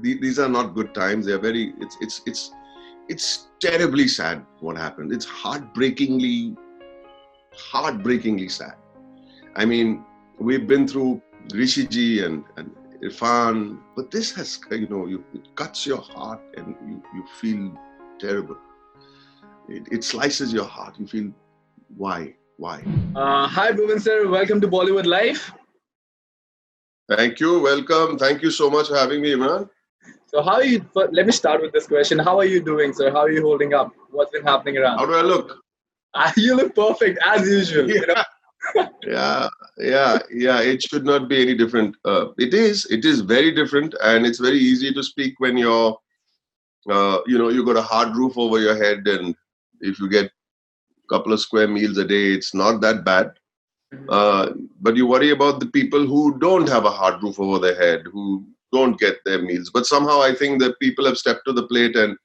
these are not good times. They're very. It's terribly sad what happened. It's heartbreakingly sad. I mean, we've been through Rishiji and Irfan, but this has, it cuts your heart and you feel terrible. It slices your heart. You feel, why? Hi, Boman sir. Welcome to Bollywood Live. Thank you. Welcome. Thank you so much for having me, Imran. So how are you? Let me start with this question. How are you doing, sir? How are you holding up? What's been happening around? How do I look? You look perfect as usual. Yeah. Yeah. It should not be any different. It is very different, and it's very easy to speak when you're, you got a hard roof over your head, and if you get a couple of square meals a day, it's not that bad. But you worry about the people who don't have a hard roof over their head, who don't get their meals. But somehow I think that people have stepped to the plate and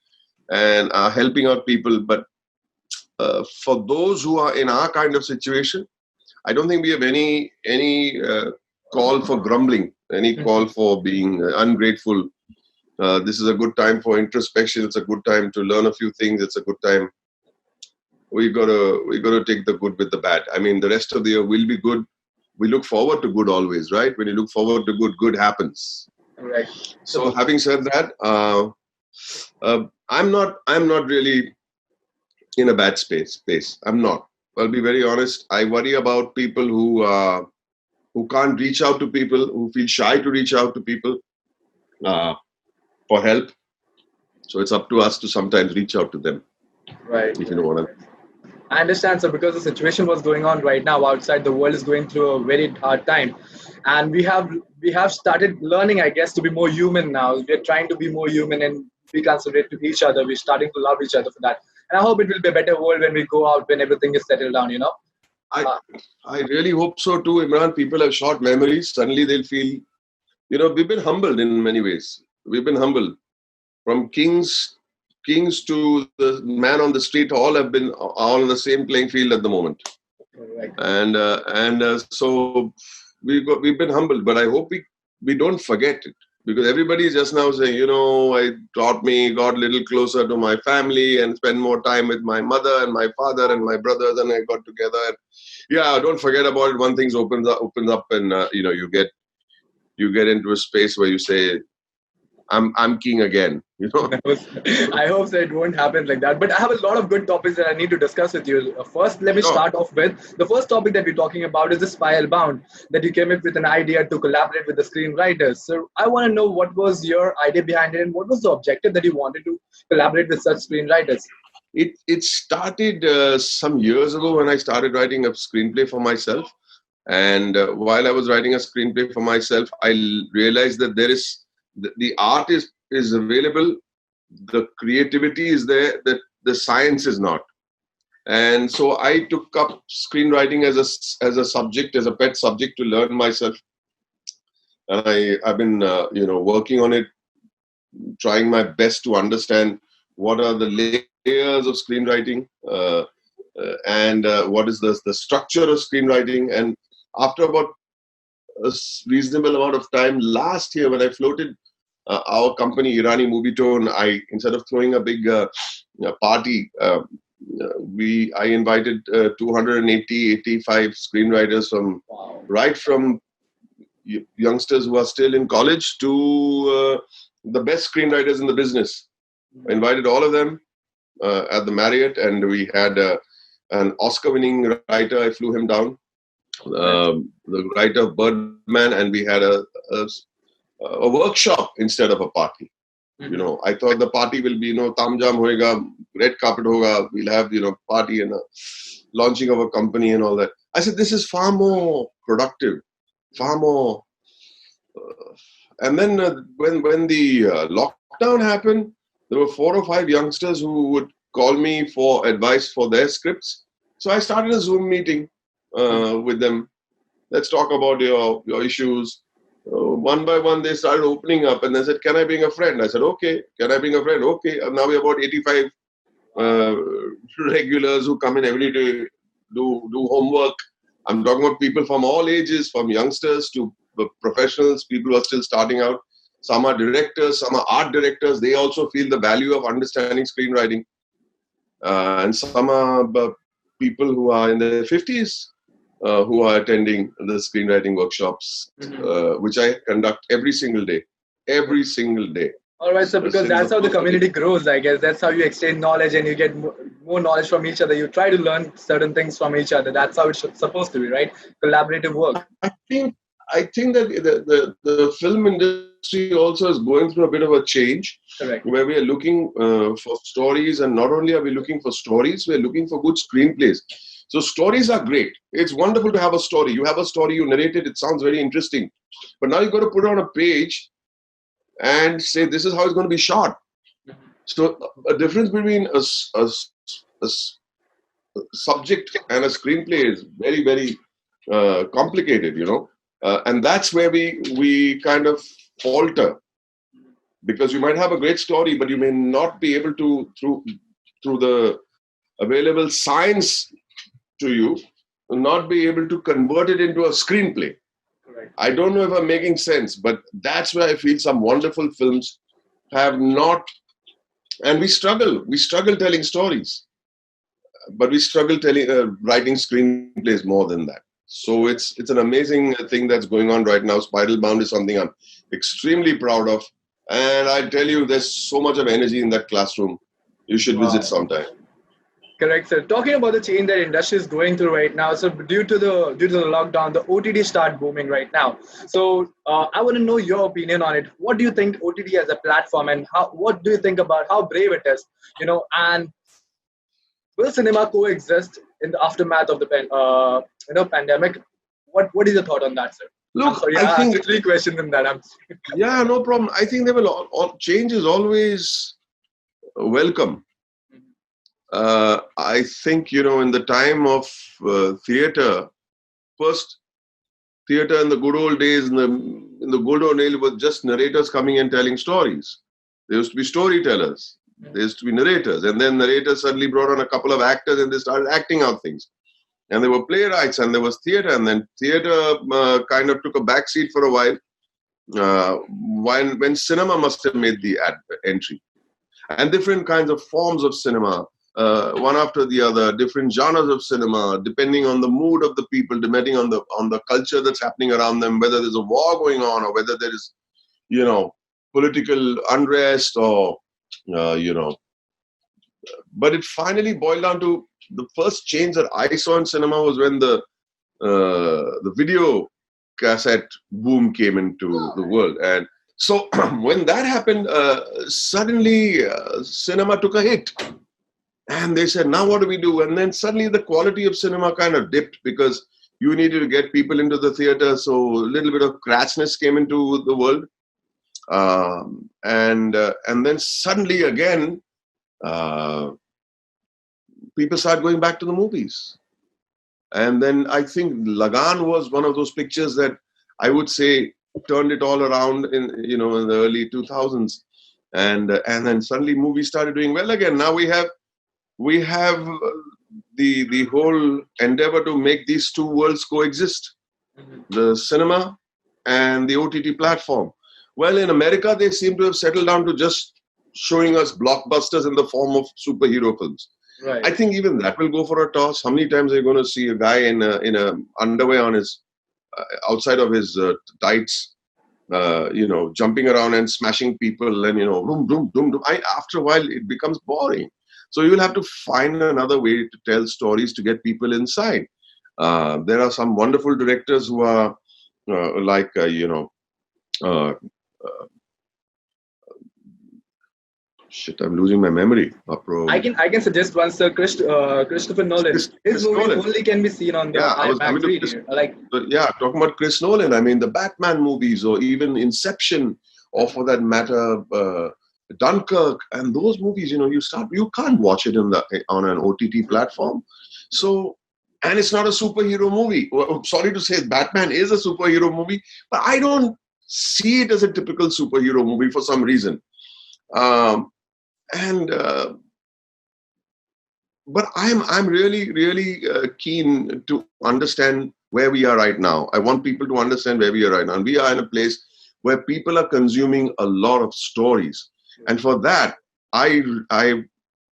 are helping out people. But for those who are in our kind of situation, I don't think we have any call for grumbling, any call for being ungrateful. This is a good time for introspection. It's a good time to learn a few things. It's a good time. We gotta take the good with the bad. I mean, the rest of the year will be good. We look forward to good always, right? When you look forward to good happens. Right. So having said that, I'm not really in a bad space. I'm not. I'll be very honest. I worry about people who can't reach out to people, who feel shy to reach out to people for help. So it's up to us to sometimes reach out to them. Right. If you know what I mean. I understand, sir, because the situation was going on right now outside. The world is going through a very hard time, and we have started learning, I guess, to be more human now. We're trying to be more human and be considerate to each other. We're starting to love each other for that, and I hope it will be a better world when we go out, when everything is settled down. I really hope so too, Imran. People have short memories. Suddenly they'll feel, we've been humbled in many ways. We've been humbled from kings to the man on the street. All have been all on the same playing field at the moment. Right. And so we've been humbled, but I hope we don't forget it, because everybody is just now saying, I got a little closer to my family and spend more time with my mother and my father and my brothers, and I got together. And don't forget about it. One thing opens up, and you get into a space where you say, I'm king again. I hope so. It won't happen like that. But I have a lot of good topics that I need to discuss with you. First, let me start off with the first topic that we're talking about is the Spiral Bound, that you came up with an idea to collaborate with the screenwriters. So I want to know what was your idea behind it, and what was the objective that you wanted to collaborate with such screenwriters? It started some years ago when I started writing a screenplay for myself. And while I was writing a screenplay for myself, I realized that there is the art is available, the creativity is there, that the science is not. And so I took up screenwriting as a subject, as a pet subject to learn myself. And I've been working on it, trying my best to understand what are the layers of screenwriting and what is the structure of screenwriting. And after about a reasonable amount of time last year, when I floated our company Irani Movie Tone, instead of throwing a big party, I invited 85 screenwriters right from youngsters who are still in college to the best screenwriters in the business. I invited all of them at the Marriott, and we had an Oscar-winning writer. I flew him down, the writer of Birdman, and we had a workshop instead of a party. I thought the party will be, tam jam hoega, red carpet hoga, we'll have, party and a launching of a company and all that. I said, this is far more productive, far more. And then when the lockdown happened, there were 4 or 5 youngsters who would call me for advice for their scripts. So I started a Zoom meeting with them. Let's talk about your issues. One by one, they started opening up, and they said, can I bring a friend? I said, okay. Can I bring a friend? Okay. And now we have about 85 regulars who come in every day, do homework. I'm talking about people from all ages, from youngsters to professionals, people who are still starting out. Some are directors, some are art directors. They also feel the value of understanding screenwriting. And some are people who are in their 50s who are attending the screenwriting workshops, which I conduct every single day. Every single day. All right, so because that's how the community grows, I guess. That's how you exchange knowledge and you get more knowledge from each other. You try to learn certain things from each other. That's how it's supposed to be, right? Collaborative work. I think that the film industry also is going through a bit of a change. Correct. Where we are looking for stories, and not only are we looking for stories, we are looking for good screenplays. So stories are great. It's wonderful to have a story. You have a story, you narrate it, it sounds very interesting. But now you've got to put it on a page and say, this is how it's going to be shot. So a difference between a subject and a screenplay is very, very complicated, you know. And that's where we kind of falter. Because you might have a great story, but you may not be able to, through the available science to you, not be able to convert it into a screenplay. Right. I don't know if I'm making sense, but that's where I feel some wonderful films have not, and we struggle telling stories, but we struggle writing screenplays more than that. So it's an amazing thing that's going on right now. Spiral Bound is something I'm extremely proud of. And I tell you, there's so much of energy in that classroom. You should visit sometime. Correct, sir. Talking about the change that industry is going through right now, so due to the lockdown, the OTT start booming right now. So I want to know your opinion on it. What do you think OTT as a platform, and what do you think about how brave it is? You know, and will cinema coexist in the aftermath of the pandemic? What is your thought on that, sir? Look, sorry, I think 3 questions in that. Yeah, no problem. I think there will change is always welcome. I think, you know, in the time of theatre, first theatre in the good old days, in the good old days, was just narrators coming and telling stories. There used to be storytellers. There used to be narrators. And then narrators suddenly brought on a couple of actors and they started acting out things. And there were playwrights and there was theatre. And then theatre kind of took a backseat for a while. When cinema must have made the entry. And different kinds of forms of cinema. One after the other, different genres of cinema, depending on the mood of the people, depending on the culture that's happening around them, whether there's a war going on or whether there is, you know, political unrest or, you know. But it finally boiled down to the first change that I saw in cinema was when the video cassette boom came into the world. And so when that happened, suddenly cinema took a hit. And they said, now what do we do? And then suddenly the quality of cinema kind of dipped because you needed to get people into the theater. So a little bit of crassness came into the world. And then suddenly again, people started going back to the movies. And then I think Lagan was one of those pictures that I would say turned it all around in the early 2000s. And then suddenly movies started doing well again. Now we have the whole endeavor to make these two worlds coexist, the cinema and the OTT platform. Well, in America, they seem to have settled down to just showing us blockbusters in the form of superhero films. Right. I think even that will go for a toss. How many times are you going to see a guy in a underwear on his outside of his tights, jumping around and smashing people and boom, boom, boom, boom. After a while, it becomes boring. So you'll have to find another way to tell stories to get people inside. There are some wonderful directors who are shit, I'm losing my memory. I can suggest one, sir. Christopher Nolan. His movie only can be seen on the IMAX 3D. Talking about Chris Nolan. I mean, the Batman movies, or even Inception, or for that matter, Dunkirk, and those movies. You can't watch it on an OTT platform. So, and it's not a superhero movie. Well, sorry to say, Batman is a superhero movie, but I don't see it as a typical superhero movie for some reason. But I'm really keen to understand where we are right now. I want people to understand where we are right now. And we are in a place where people are consuming a lot of stories. And for that, I'm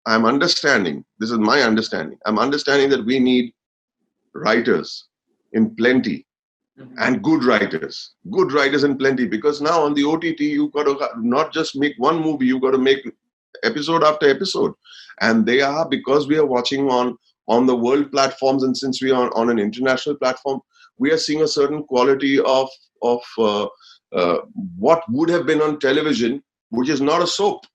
understanding, this is my understanding, I'm understanding that we need writers in plenty and good writers in plenty, because now on the OTT, you've got to not just make one movie, you've got to make episode after episode. And they are, because we are watching on the world platforms, and since we are on an international platform, we are seeing a certain quality of what would have been on television, which is not a soap.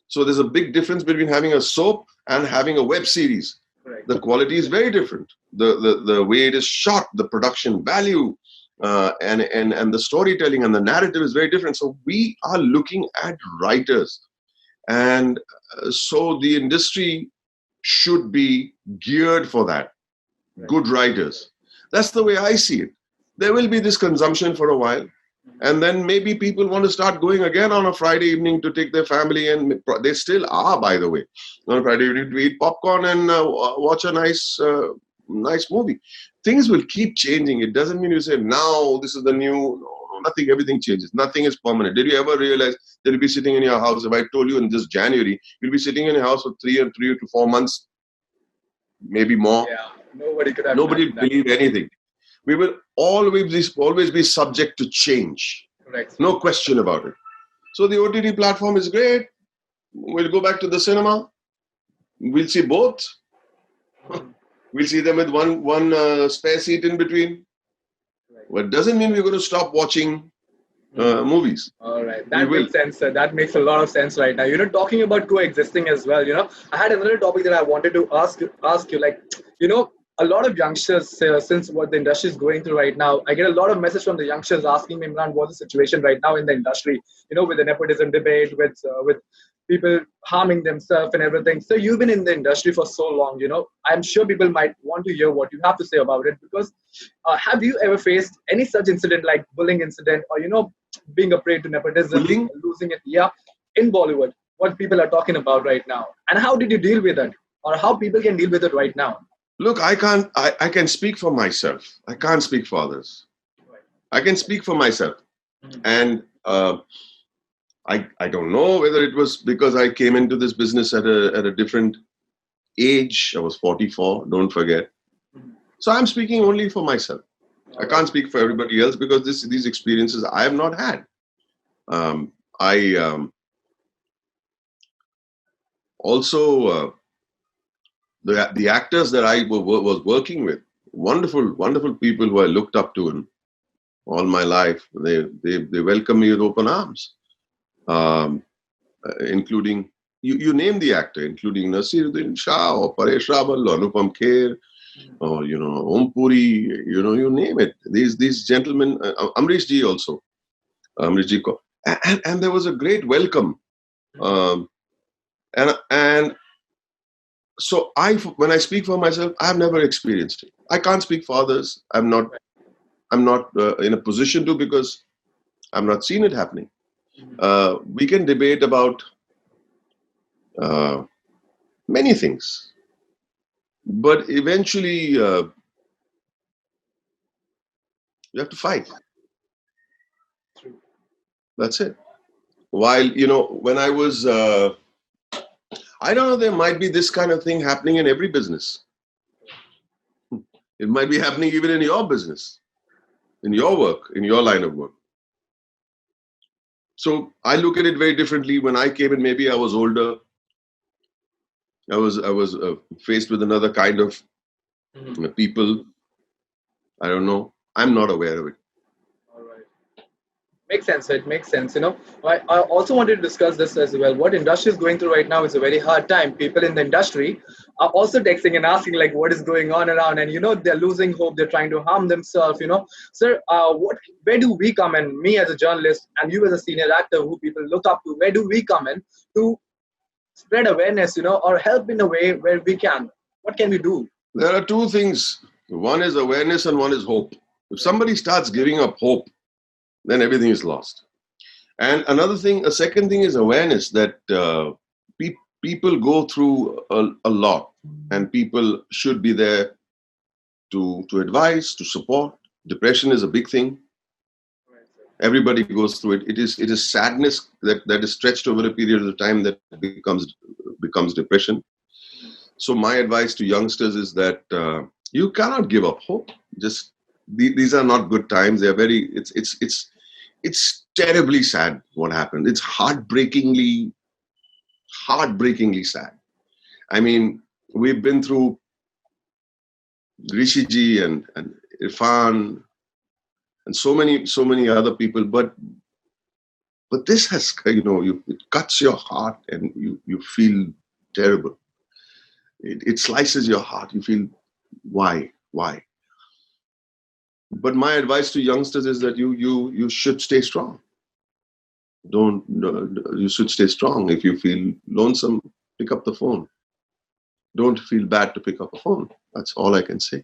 So there's a big difference between having a soap and having a web series. Right. The quality is very different. The way it is shot, the production value, and the storytelling and the narrative is very different. So we are looking at writers, and so the industry should be geared for that. Right. Good writers. That's the way I see it. There will be this consumption for a while, and then maybe people want to start going again on a Friday evening to take their family, and they still are, by the way, on a Friday evening to eat popcorn and watch a nice movie. Things will keep changing. It doesn't mean you say, now this is the new, no, nothing, everything changes. Nothing is permanent. Did you ever realize that you'll be sitting in your house? If I told you in this January, you'll be sitting in your house for 3 to 4 months, maybe more. Yeah, nobody could have. Nobody believe anything. We will always be subject to change. Correct. No question about it. So the OTT platform is great. We'll go back to the cinema. We'll see both. We'll see them with one spare seat in between. Right. But it doesn't mean we're going to stop watching movies. All right, that makes sense, sir. That makes a lot of sense right now. Talking about coexisting as well. I had another topic that I wanted to ask you. Like, a lot of youngsters, since what the industry is going through right now, I get a lot of messages from the youngsters asking me, Imran, what's the situation right now in the industry? With the nepotism debate, with people harming themselves and everything. So you've been in the industry for so long. I'm sure people might want to hear what you have to say about it, because have you ever faced any such incident, like bullying incident, or being a prey to nepotism, Bullying? losing it? Yeah, in Bollywood, what people are talking about right now, and how did you deal with it, or how people can deal with it right now? Look, I can speak for myself. I can't speak for others. I can speak for myself. And I don't know whether it was because I came into this business at a different age. I was 44, don't forget. So I'm speaking only for myself. I can't speak for everybody else, because these experiences I have not had. Also, the actors that I was working with, wonderful people who I looked up to in all my life. They welcomed me with open arms, including you name the actor, including Nasiruddin Shah or Paresh Rawal or Anupam Kher or Om Puri, you name it. These gentlemen, Amrish Ji also, Amrish Ji, and there was a great welcome, and so when I speak for myself, I've never experienced it. I can't speak for others. I'm not in a position to, because I've not seen it happening. We can debate about many things, but eventually you have to fight. True. That's it. While when I was, I don't know, there might be this kind of thing happening in every business. It might be happening even in your business, in your work, in your line of work. So I look at it very differently. When I came in, maybe I was older. I was faced with another kind of people. I don't know. I'm not aware of it. All right. Makes sense. It makes sense. I also wanted to discuss this as well. What industry is going through right now is a very hard time. People in the industry are also texting and asking, like, what is going on around, and they're losing hope. They're trying to harm themselves. Sir, where do we come in? Me as a journalist and you as a senior actor who people look up to. Where do we come in to spread awareness? Or help in a way where we can? What can we do? There are two things. One is awareness and one is hope. If somebody starts giving up hope, then everything is lost. And a second thing is awareness, that people go through a lot, and people should be there to advise, to support. Depression is a big thing. Everybody goes through it. It is sadness that is stretched over a period of time that becomes depression. So my advice to youngsters is that you cannot give up hope. Just these are not good times. They are very. It's terribly sad what happened. It's heartbreakingly sad. I mean, we've been through Rishi ji and Irfan and so many other people, but this has, it cuts your heart and you feel terrible. It slices your heart. You feel, why? But my advice to youngsters is that you should stay strong. You should stay strong. If you feel lonesome, pick up the phone. Don't feel bad to pick up a phone. That's all I can say.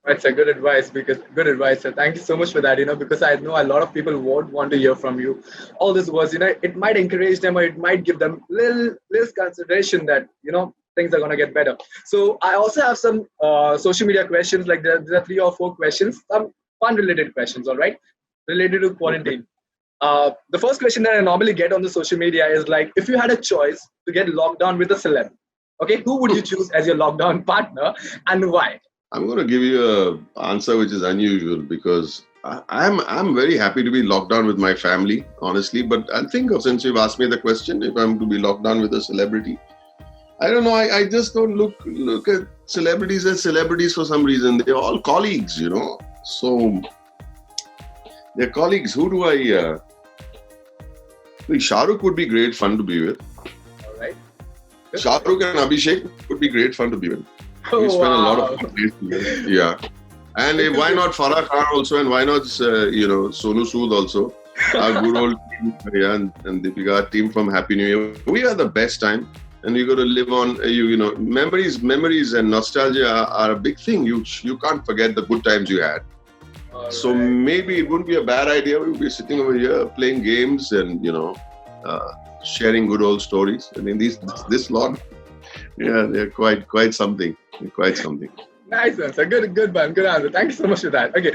That's a good advice, sir. Thank you so much for that, because I know a lot of people won't want to hear from you. All this was, it might encourage them or it might give them little consideration that, things are going to get better. So I also have some social media questions, like there are 3 or 4 questions, some fun related questions, all right, related to quarantine. The first question that I normally get on the social media is like, if you had a choice to get locked down with a celeb, okay, who would you choose as your lockdown partner and why? I'm going to give you an answer which is unusual because I'm very happy to be locked down with my family, honestly. But I'll think of, since you've asked me the question, if I'm to be locked down with a celebrity, I don't know. I just don't look at celebrities as celebrities for some reason. They're all colleagues, So they're colleagues. Who do I? Shah Rukh would be great fun to be with. All right. Shah Rukh and Abhishek would be great fun to be with. We spend a lot of days together. Yeah. And why not Farah Khan also, and why not, Sonu Sood also. Our good old team, and Deepika, team from Happy New Year. We had the best time. And we got to live on, memories and nostalgia are a big thing. You can't forget the good times you had. So maybe it wouldn't be a bad idea. We'll be sitting over here playing games and, sharing good old stories. I mean, this lot, they're quite something. Quite something. Nice answer. Good man. Good answer. Thank you so much for that. Okay.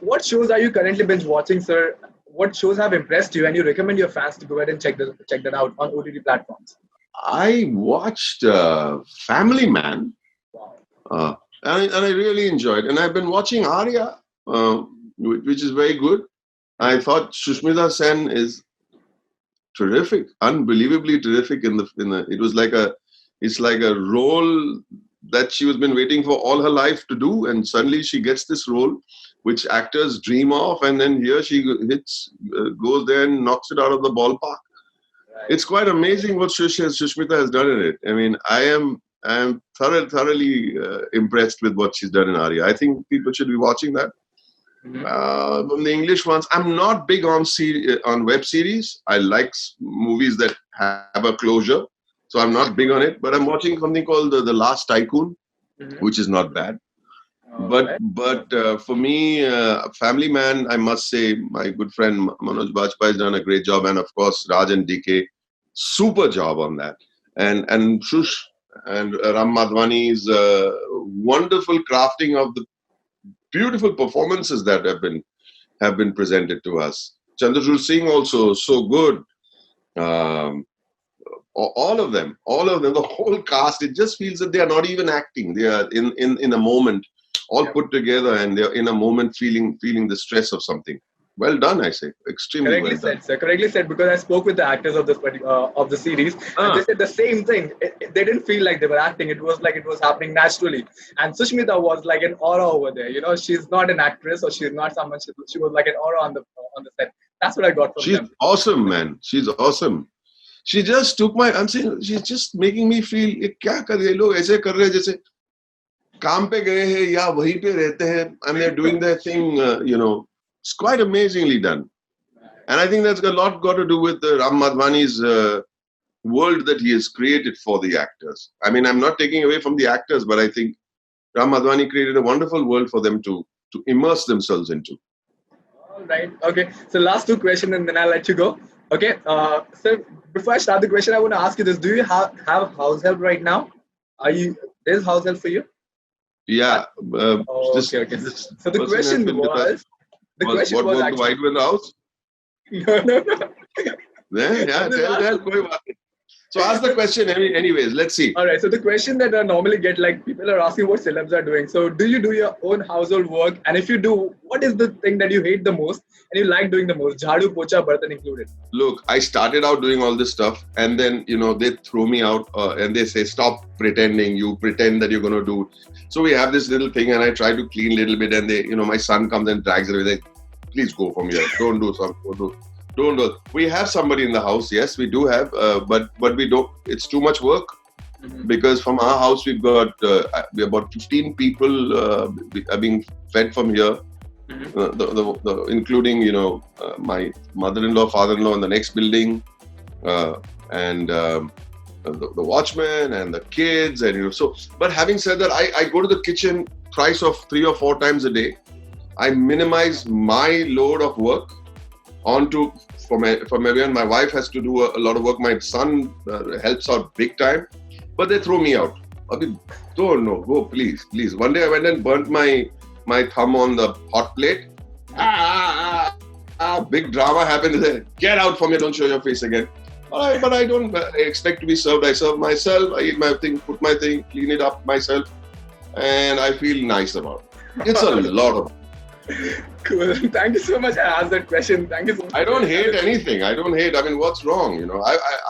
What shows are you currently binge watching, sir? What shows have impressed you and you recommend your fans to go ahead and check that out on OTT platforms? I watched Family Man. Wow. And I really enjoyed it. And I've been watching Arya, which is very good. I thought Sushmita Sen is terrific, unbelievably terrific. It's like a role that she has been waiting for all her life to do, and suddenly she gets this role, which actors dream of, and then here she goes there and knocks it out of the ballpark. Right. It's quite amazing what Sushmita has done in it. I mean, I am thoroughly impressed with what she's done in Arya. I think people should be watching that. Mm-hmm. From the English ones, I'm not big on web series. I like movies that have a closure. So I'm not big on it, but I'm watching something called The Last Tycoon, which is not bad. But for me, Family Man, I must say, my good friend Manoj Bajpayee has done a great job, and of course Raj and DK, super job on that. And Shush and Ram Madhwani's wonderful crafting of the beautiful performances that have been presented to us. Chandrachud Singh also so good. All of them, the whole cast, it just feels that they are not even acting. They are in a moment, all put together, and they're in a moment feeling the stress of something. Well done, I say. Extremely well done. Correctly said, because I spoke with the actors of the series, and they said the same thing. They didn't feel like they were acting. It was like it was happening naturally. And Sushmita was like an aura over there. She's not an actress, or she's not someone. She was like an aura on the set. That's what I got from them. She's awesome, man. She's awesome. She just took I'm saying, she's just making me feel, क्या कर रहे लोग ऐसे कर रहे जैसे काम पे गए हैं या वहीं पे रहते हैं, and they're doing their thing, it's quite amazingly done. And I think that's a lot got to do with Ram Madhwani's world that he has created for the actors. I mean, I'm not taking away from the actors, but I think Ram Madhwani created a wonderful world for them to immerse themselves into. All right. Okay. So last 2 questions and then I'll let you go. Okay. So before I start the question, I want to ask you this. Do you have house help right now? There's house help for you? Yeah. Okay. So the question was... What work do I do in the house? No. Yeah, tell. koi baat nahi. So ask the question anyways. Let's see. All right. So the question that I normally get, like people are asking what celebs are doing. So do you do your own household work? And if you do, what is the thing that you hate the most and you like doing the most? Jhadu, pocha, bartan included. Look, I started out doing all this stuff, and then they throw me out, and they say, "Stop pretending. You pretend that you're going to do." So we have this little thing, and I try to clean a little bit, and my son comes and drags everything. Please go from here. Don't do something. Don't do. We have somebody in the house. Yes, we do have, but we don't. It's too much work. Because from our house we've got we're about 15 people are being fed from here, including my mother-in-law, father-in-law in the next building, and the watchman and the kids, and so. But having said that, I go to the kitchen thrice of 3 or 4 times a day. I minimize my load of work onto from everyone. My wife has to do a lot of work. My son helps out big time. But they throw me out. I mean, don't know. Go, please. One day I went and burnt my thumb on the hot plate. Big drama happened there. Get out from here. Don't show your face again. But I don't expect to be served. I serve myself. I eat my thing, put my thing, clean it up myself. And I feel nice about it. It's a lot of. Cool. Thank you so much. I asked that question. Thank you so much. I don't hate anything. I mean, what's wrong?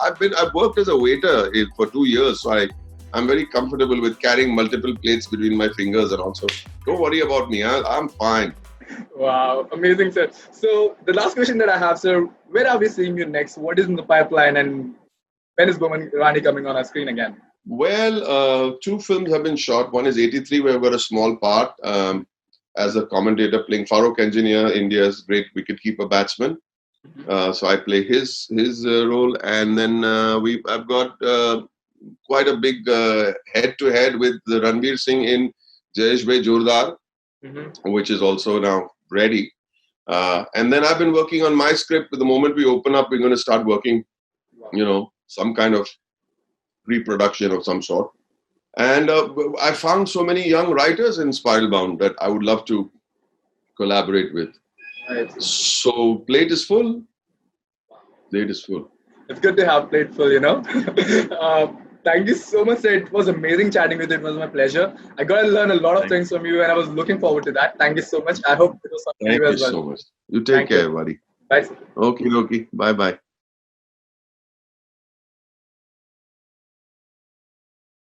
I've worked as a waiter for 2 years, so I'm very comfortable with carrying multiple plates between my fingers and also. Don't worry about me. I'm fine. Wow, amazing, sir. So the last question that I have, sir, where are we seeing you next? What is in the pipeline, and when is Boman Irani coming on our screen again? Well, 2 films have been shot. One is 83, where I've got a small part. As a commentator playing Farooq Engineer, India's great wicketkeeper batsman. So I play his role, and then I've got quite a big head-to-head with Ranveer Singh in Jayesh Bhai Jordar, which is also now ready. And then I've been working on my script. The moment we open up, we're going to start working, some kind of pre-production of some sort. And I found so many young writers in Spiral Bound that I would love to collaborate with. So plate is full. It's good to have plate full, Thank you so much, sir. It was amazing chatting with you. It was my pleasure. I got to learn a lot of things from you, and I was looking forward to that. Thank you so much. I hope it was something Thank you so much. You take care, buddy. Bye. Okay. Bye-bye.